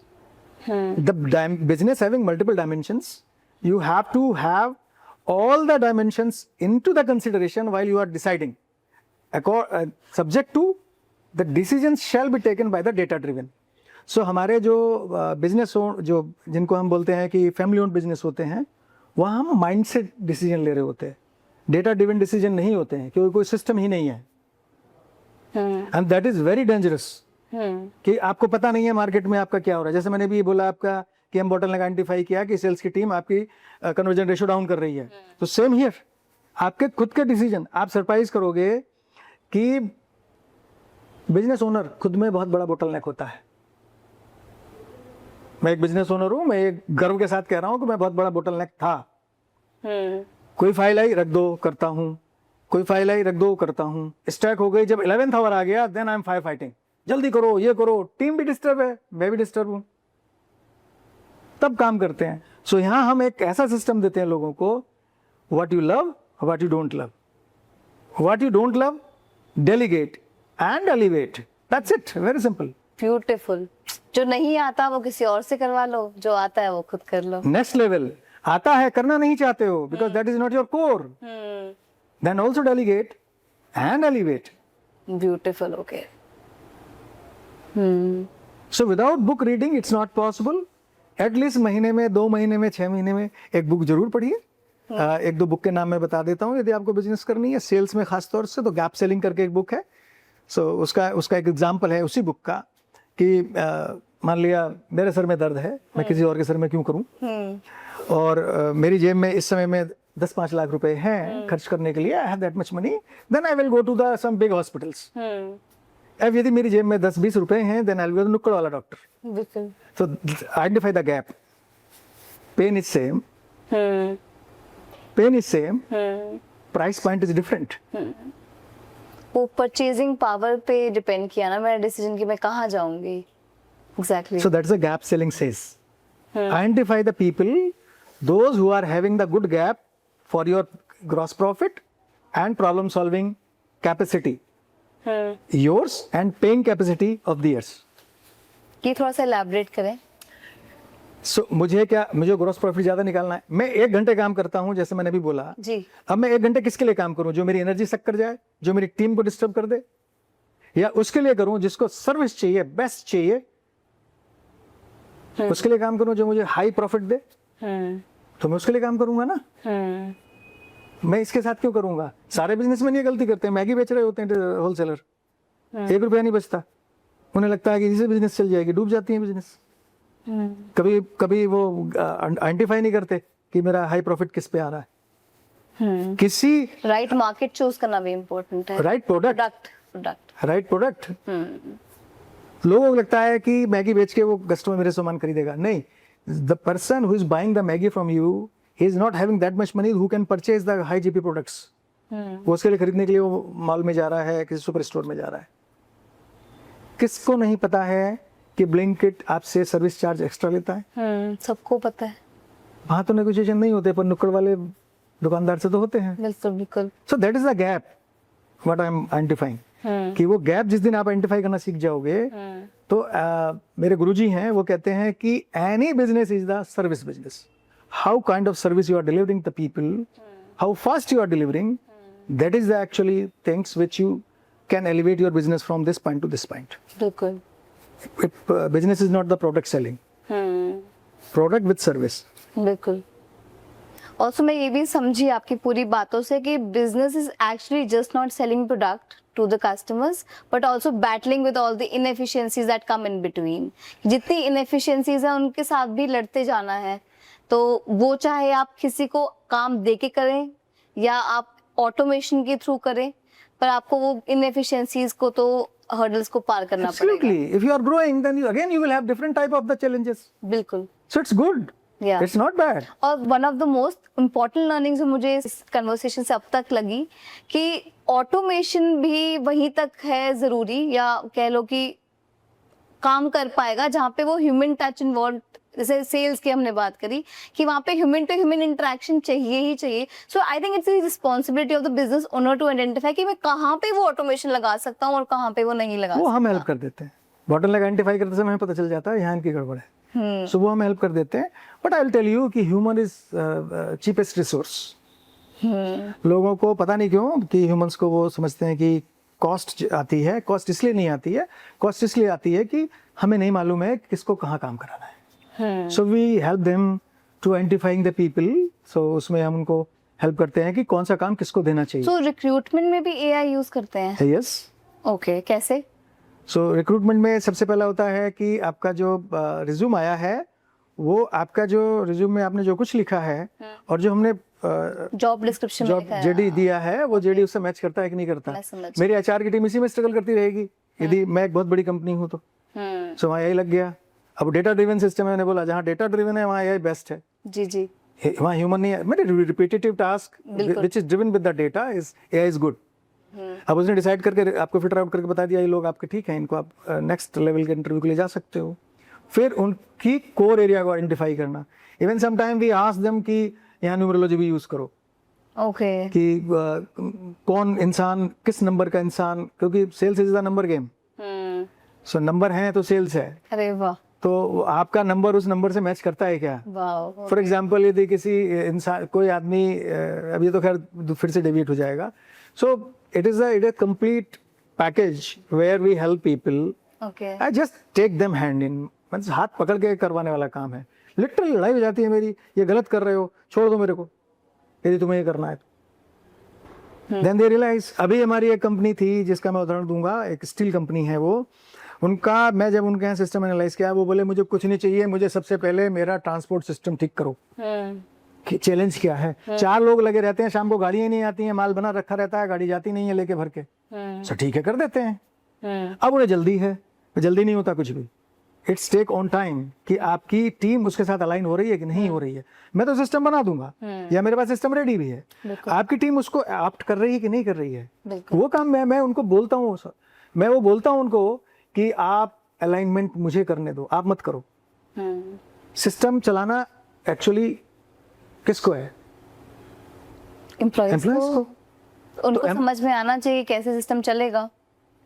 [SPEAKER 1] The business having multiple dimensions, you have to have all the dimensions into the consideration while you are deciding. Subject to the decisions shall be taken by the data driven. So हमारे जो business जो जिनको हम बोलते हैं कि family owned business होते हैं, वहाँ हम माइंड से डिसीजन ले रहे होते हैं, डेटा ड्रिवन डिसीजन नहीं होते हैं, क्योंकि कोई सिस्टम ही नहीं है। And that is very dangerous. कि आपको पता नहीं है मार्केट में आपका क्या हो रहा है। जैसे मैंने भी बोला आपका कि हम बॉटलनेक आइडेंटिफाई किया कि सेल्स की टीम आपकी कन्वर्जन रेशियो डाउन कर रही है, तो सेम हियर आपके खुद के डिसीजन, आप सरप्राइज करोगे कि बिजनेस ओनर खुद में बहुत बड़ा बोटलनेक होता है। मैं एक बिजनेस ओनर हूं, मैं एक गर्व के साथ कह रहा हूं कि मैं बहुत बड़ा बोटलनेक था। कोई फाइल आई रख दो करता हूं, कोई फाइल आई रख दो करता हूं, स्टैक हो गई, जब 11th आवर आ गया then I am fire fighting, जल्दी करो ये करो, टीम भी डिस्टर्ब है, मैं भी डिस्टर्ब हूं, तब काम करते हैं। सो यहां हम एक ऐसा सिस्टम देते हैं लोगों को, what you love what you don't love, what you don't love delegate and elevate, that's it, very simple.
[SPEAKER 2] Beautiful. जो नहीं आता वो किसी और से करवा लो, जो आता है वो खुद कर लो।
[SPEAKER 1] नेक्स्ट लेवल आता है, करना नहीं चाहते हो because that is not your core, then also delegate and elevate.
[SPEAKER 2] Beautiful, okay.
[SPEAKER 1] So without book reading it's not possible. At least महीने में, 2 महीने में, 6 महीने में एक बुक जरूर पढ़िए। एक दो बुक के नाम मैं बता देता हूँ, यदि आपको बिजनेस करनी है सेल्स में खास तौर से, तो गैप सेलिंग करके एक बुक है। सो उसका एक एग्जाम्पल है उसी बुक का कि मान लिया मेरे सर में दर्द है, मैं किसी और के सर में क्यों करूं, और मेरी जेब में इस समय में 10-5 लाख रुपए हैं खर्च करने के लिए, I have that much money, then I will go to the some big hospitals. अब यदि मेरी जेब में 10-20 रुपए हैं, then I will go to नुक्कड़ वाला डॉक्टर।
[SPEAKER 2] बिल्कुल।
[SPEAKER 1] So identify the gap, pain is same, pain is same, price point is different.
[SPEAKER 2] वो परचेजिंग पावर पे डिपेंड किया ना मेरा डिसीजन कि मैं कहाँ जाऊंगी। एग्जैक्टली।
[SPEAKER 1] So that's a gap selling says. Identify the people, those who are having the good gap for your gross profit and problem solving capacity, yours and paying capacity of theirs.
[SPEAKER 2] ये थोड़ा सा elaborate करें।
[SPEAKER 1] So मुझे gross profit ज्यादा निकालना है, मैं 1 घंटे काम करता हूं, जैसे मैंने भी बोला
[SPEAKER 2] जी।
[SPEAKER 1] अब मैं 1 घंटे किसके लिए काम करूं? जो मेरी एनर्जी सक कर जाए, जो मेरी टीम को डिस्टर्ब कर दे, या उसके लिए करूं जिसको सर्विस चाहिए, बेस्ट चाहिए, उसके लिए काम करूं जो मुझे हाई प्रॉफिट दे, तो मैं उसके लिए काम करूंगा ना। मैं इसके साथ क्यों करूंगा? सारे बिजनेसमैन ये गलती करते हैं, मैगी बेच रहे होते हैं होलसेलर, 1 रुपया नहीं बचता, उन्हें लगता है कि इसी बिजनेस चल जाएगी, डूब जाती है बिजनेस। कभी वो आइडेंटिफाई नहीं करते कि मेरा हाई प्रॉफिट किस पे आ रहा है। किसी
[SPEAKER 2] राइट मार्केट चूज करना भी इम्पोर्टेंट है,
[SPEAKER 1] राइट प्रोडक्ट, राइट प्रोडक्ट। लोगों को लगता है कि मैगी बेच के वो कस्टमर मेरे सामान खरीदेगा, नहीं। The person who is buying the Maggi from you is not having that much money who can purchase the high GP products. वो उसके लिए खरीदने के लिए वो मॉल में जा रहा है, किसी सुपर स्टोर में जा रहा है। किसको नहीं पता है कि ब्लिंकिट आपसे सर्विस चार्ज एक्स्ट्रा लेता है?
[SPEAKER 2] सबको पता है।
[SPEAKER 1] वहां तो नेगोशिएशन नहीं होते, पर नुक्कड़ वाले दुकानदार से तो होते हैं।
[SPEAKER 2] बिल्कुल बिल्कुल।
[SPEAKER 1] So that is the gap what I am identifying. कि वो गैप जिस दिन आप आइडेंटिफाई करना सीख जाओगे, तो मेरे गुरुजी हैं, वो कहते हैं कि any business is the service business. How kind of service you are delivering the people, how fast you are delivering, that is the actually things which you can elevate your business from this point to this point.
[SPEAKER 2] बिल्कुल।
[SPEAKER 1] Business is not the product selling, product with service.
[SPEAKER 2] बिल्कुल। Also मैं ये भी समझी आपकी पूरी बातों से कि business is actually just not selling product to the customers but also battling with all the inefficiencies that come in between. जितनी इनएफिशिएंसीज है उनके साथ भी लड़ते जाना है, तो वो चाहे आप किसी को काम दे के करें या आप ऑटोमेशन के थ्रू करें, पर आपको वो इनएफिशिएंसीज को तो हर्डल्स को पार करना पड़ेगा।
[SPEAKER 1] Absolutely. If you are growing, then you will have different type of the challenges.
[SPEAKER 2] बिल्कुल।
[SPEAKER 1] So it's good.
[SPEAKER 2] Yeah.
[SPEAKER 1] It's not bad.
[SPEAKER 2] और one of the most important learning जो मुझे इस कन्वर्सेशन से अब तक लगी कि ऑटोमेशन भी वहीं तक है जरूरी, या कह लो कि काम कर पाएगा जहाँ पे वो ह्यूमन टच इन्वॉल्व, जैसे सेल्स की हमने बात करी कि वहाँ पे ह्यूमन टू ह्यूमन इंटरेक्शन चाहिए ही चाहिए। So I think it's the responsibility of the business owner to identify कि मैं कहाँ पे वो ऑटोमेशन लगा सकता हूँ और कहाँ पे वो नहीं लगा
[SPEAKER 1] वो
[SPEAKER 2] सकता।
[SPEAKER 1] हम हेल्प कर देते हैं। बॉटलनेक आइडेंटिफाई करते समय हमें पता चल जाता है यहाँ इनकी गड़बड़ है, सो वो हम हेल्प कर देते हैं। But I will tell you कि ह्यूमन इज चीपेस्ट रिसोर्स। लोगों को पता नहीं क्यों कि ह्यूमंस को वो समझते हैं कि कॉस्ट आती है। कॉस्ट इसलिए नहीं आती है, कॉस्ट इसलिए आती है कि हमें नहीं मालूम है किसको कहाँ काम कराना है। So we help them to identifying the people. So उसमें हम उनको हेल्प करते हैं कि कौन सा काम किसको देना चाहिए।
[SPEAKER 2] सो रिक्रूटमेंट में भी एआई यूज करते हैं?
[SPEAKER 1] यस।
[SPEAKER 2] ओके, कैसे?
[SPEAKER 1] सो रिक्रूटमेंट में सबसे पहला होता है कि आपका जो रिज्यूम आया है, वो आपका जो रिज्यूम में आपने जो कुछ लिखा है और जो हमने
[SPEAKER 2] जॉब डिस्क्रिप्शन में
[SPEAKER 1] जॉब
[SPEAKER 2] लिखा है।
[SPEAKER 1] जेडी दिया है, वो जेडी उससे मैच करता है कि नहीं करता।
[SPEAKER 2] मैं समझ
[SPEAKER 1] मेरी एचआर की टीम इसी में स्ट्रगल करती रहेगी यदि मैं एक बहुत बड़ी कंपनी हूँ तो। सो वहाँ यही लग गया। अब डेटा ड्रिवन सिस्टम है, मैंने बोला जहाँ डेटा ड्रिवन है वहाँ एआई बेस्ट है,
[SPEAKER 2] जी जी
[SPEAKER 1] वहाँ ह्यूमन नहीं है। मेरे repetitive task which is driven with the data is AI is good. अब उसने डिसाइड करके आपको फिल्टर आउट करके बता दिया ये लोग आपके ठीक हैं, इनको आप नेक्स्ट लेवल के इंटरव्यू के लिए जा सकते हो। फिर उनकी कोर एरिया को आइडेंटिफाई करना। Even some time we ask them कि यहाँ न्यूमरोलॉजी भी यूज करो,
[SPEAKER 2] ओके
[SPEAKER 1] कि कौन इंसान किस नंबर का इंसान, क्योंकि sales is the number game. So number है तो सेल्स है,
[SPEAKER 2] अरे वाह
[SPEAKER 1] तो आपका नंबर उस नंबर से मैच करता है क्या।
[SPEAKER 2] वाह
[SPEAKER 1] फॉर एग्जाम्पल यदि किसी इंसान कोई आदमी अभी तो खैर फिर से डेविएट हो जाएगा। So it is a complete package where we help people.
[SPEAKER 2] Okay
[SPEAKER 1] I just take them hand in, मतलब हाथ पकड़ के करवाने वाला काम है। लिटरली लड़ाई हो जाती है मेरी, ये गलत कर रहे हो, छोड़ दो मेरे को, यदि तुम्हें ये करना है तो। Then they realise. अभी हमारी एक कंपनी थी जिसका मैं उदाहरण दूंगा, एक स्टील कंपनी है वो, उनका मैं जब उनके यहाँ सिस्टम एनालाइज किया, वो बोले मुझे कुछ नहीं चाहिए, मुझे सबसे पहले मेरा ट्रांसपोर्ट सिस्टम ठीक करो। चैलेंज क्या है, 4 लोग लगे रहते हैं, शाम को गाड़ियां नहीं आती हैं, माल बना रखा रहता है, गाड़ी जाती नहीं है लेके भर के। सो ठीक है कर देते हैं। अब उन्हें जल्दी है, जल्दी नहीं होता कुछ भी। इट्स टेक ऑन टाइम कि आपकी टीम उसके साथ अलाइन हो रही है कि नहीं हो रही है। मैं तो सिस्टम बना दूंगा या मेरे पास सिस्टम रेडी भी है, आपकी टीम उसको ऑप्ट कर रही है कि नहीं कर रही है, वो काम मैं उनको बोलता हूँ। मैं वो बोलता हूँ उनको कि आप अलाइनमेंट मुझे करने दो, आप मत करो। सिस्टम चलाना एक्चुअली किसको है,
[SPEAKER 2] एम्प्लॉयज
[SPEAKER 1] एम्प्लॉयज को।
[SPEAKER 2] उनको समझ में आना चाहिए कैसे सिस्टम चलेगा,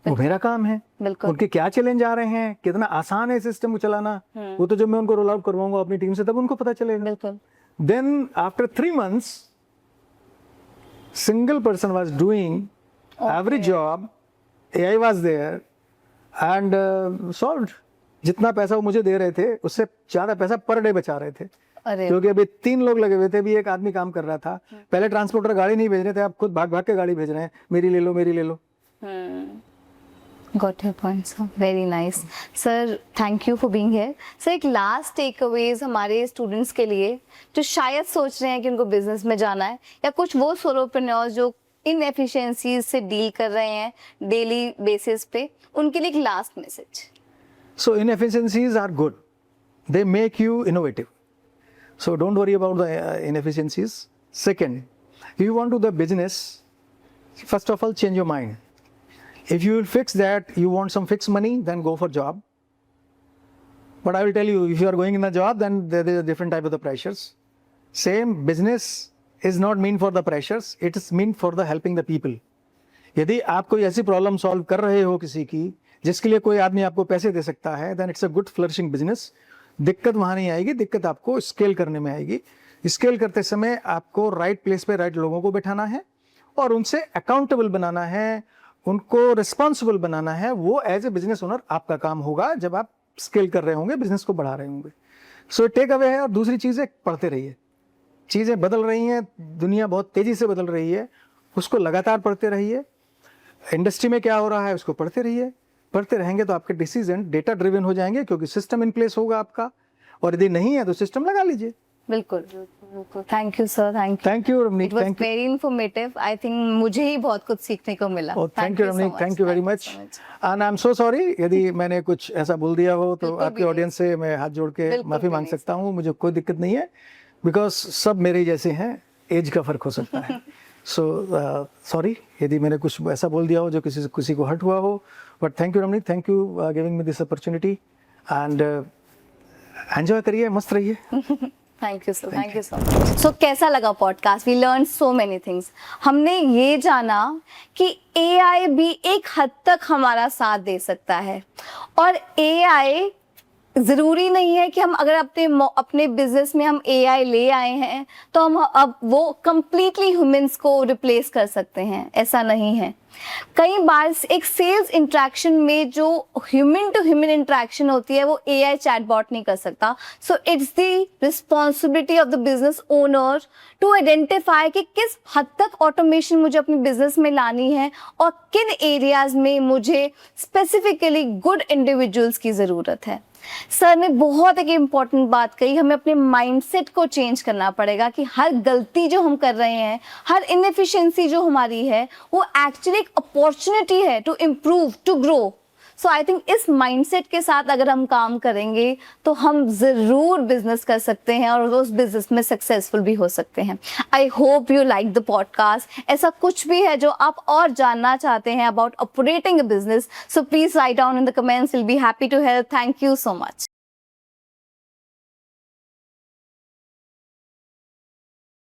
[SPEAKER 1] वो मेरा काम है।
[SPEAKER 2] बिल्कुल
[SPEAKER 1] उनके क्या चैलेंज आ रहे हैं, कितना आसान है सिस्टम को चलाना, वो तो जब मैं उनको रोल आउट करवाऊंगा अपनी टीम से तब उनको पता चलेगा।
[SPEAKER 2] बिल्कुल।
[SPEAKER 1] Then after 3 months single person was doing every job, AI was there and solved। जितना पैसा वो मुझे दे रहे थे उससे ज्यादा पैसा पर डे बचा रहे थे।
[SPEAKER 2] अरे
[SPEAKER 1] क्योंकि अभी 3 लोग लगे हुए थे, अभी एक आदमी काम कर रहा था। पहले ट्रांसपोर्टर गाड़ी नहीं भेज रहे थे, अब खुद भाग भाग के गाड़ी भेज रहे हैं, मेरी ले लो मेरी ले लो।
[SPEAKER 2] Got your point, sir. Very nice. Sir, thank you for being here. Sir, एक last takeaways हमारे स्टूडेंट्स के लिए जो शायद सोच रहे हैं कि उनको बिजनेस में जाना है, या कुछ वो सोलोप्रेन्योर्स जो इनएफिशिएंसीज से डील कर रहे हैं डेली बेसिस पे, उनके लिए एक last message.
[SPEAKER 1] So inefficiencies are good. They make you innovative. So don't worry about the inefficiencies. Second, if you want to do the business, first of all, change your mind. If you will fix that, you want some fixed money, then go for job. But I will tell you, if you are going in the job, then there is a different type of the pressures. Same business is not meant for the pressures. It is meant for the helping the people. यदि आप कोई ऐसी problem solve कर रहे हो किसी की, जिसके लिए कोई आदमी आपको पैसे दे सकता है, then it's a good flourishing business. दिक्कत वहाँ नहीं आएगी, दिक्कत आपको स्केल करने में आएगी। स्केल करते समय आपको राइट प्लेस पे राइट लोगों को बैठाना है और उनसे अकाउंटेबल बनाना है, उनको रिस्पॉन्सिबल बनाना है। वो एज ए बिजनेस ओनर आपका काम होगा जब आप स्केल कर रहे होंगे, बिजनेस को बढ़ा रहे होंगे। सो टेक अवे है। और दूसरी चीज़ है, पढ़ते रहिए। चीज़ें बदल रही हैं, दुनिया बहुत तेज़ी से बदल रही है, उसको लगातार पढ़ते रहिए। इंडस्ट्री में क्या हो रहा है उसको पढ़ते रहिए। पढ़ते रहेंगे तो आपके डिसीजन डेटा ड्रिवन हो जाएंगे, क्योंकि सिस्टम इन प्लेस होगा आपका। और यदि नहीं है तो सिस्टम लगा लीजिए।
[SPEAKER 2] बिल्कुल बिल्कुल। Thank you sir,
[SPEAKER 1] thank you Ramnik,
[SPEAKER 2] it was
[SPEAKER 1] thank you.
[SPEAKER 2] Very informative. I think मुझे ही बहुत कुछ सीखने को मिला।
[SPEAKER 1] Thank you Ramneek, thank you very much. And I am so sorry यदि मैंने कुछ ऐसा बोल दिया हो तो आपके ऑडियंस से मैं हाथ जोड़ के माफ़ी मांग सकता हूँ। मुझे कोई दिक्कत नहीं है, बिकॉज सब मेरे जैसे हैं, एज का फ़र्क हो सकता है। सो सॉरी यदि मैंने कुछ ऐसा बोल दिया हो जो किसी को हर्ट हुआ हो। But thank you Ramneek, thank you giving me this opportunity. And enjoy करिए, मस्त रहिए।
[SPEAKER 2] Thank you sir, thank you so much. So कैसा लगा podcast? We learn so many things. हमने ये जाना कि एआई भी एक हद तक हमारा साथ दे सकता है, और एआई ज़रूरी नहीं है कि हम अगर अपने बिजनेस में हम एआई ले आए हैं तो हम अब वो कंप्लीटली ह्यूमंस को रिप्लेस कर सकते हैं, ऐसा नहीं है। कई बार एक सेल्स इंटरेक्शन में जो ह्यूमन टू ह्यूमन इंटरेक्शन होती है वो एआई चैटबॉट नहीं कर सकता। So it's the responsibility of the business owner to identify कि किस हद तक ऑटोमेशन मुझे अपने बिजनेस में लानी है और किन एरियाज में मुझे स्पेसिफिकली गुड इंडिविजुअल्स की ज़रूरत है। सर ने बहुत एक इम्पॉर्टेंट बात कही, हमें अपने माइंडसेट को चेंज करना पड़ेगा कि हर गलती जो हम कर रहे हैं, हर इनएफिशिएंसी जो हमारी है, वो एक्चुअली एक अपॉर्चुनिटी है to improve, to grow. So I think इस माइंडसेट के साथ अगर हम काम करेंगे तो हम ज़रूर बिजनेस कर सकते हैं और उस बिजनेस में सक्सेसफुल भी हो सकते हैं। I hope you like the podcast. ऐसा कुछ भी है जो आप और जानना चाहते हैं about operating a business, so please write down in the comments, will be happy to help. Thank you so much.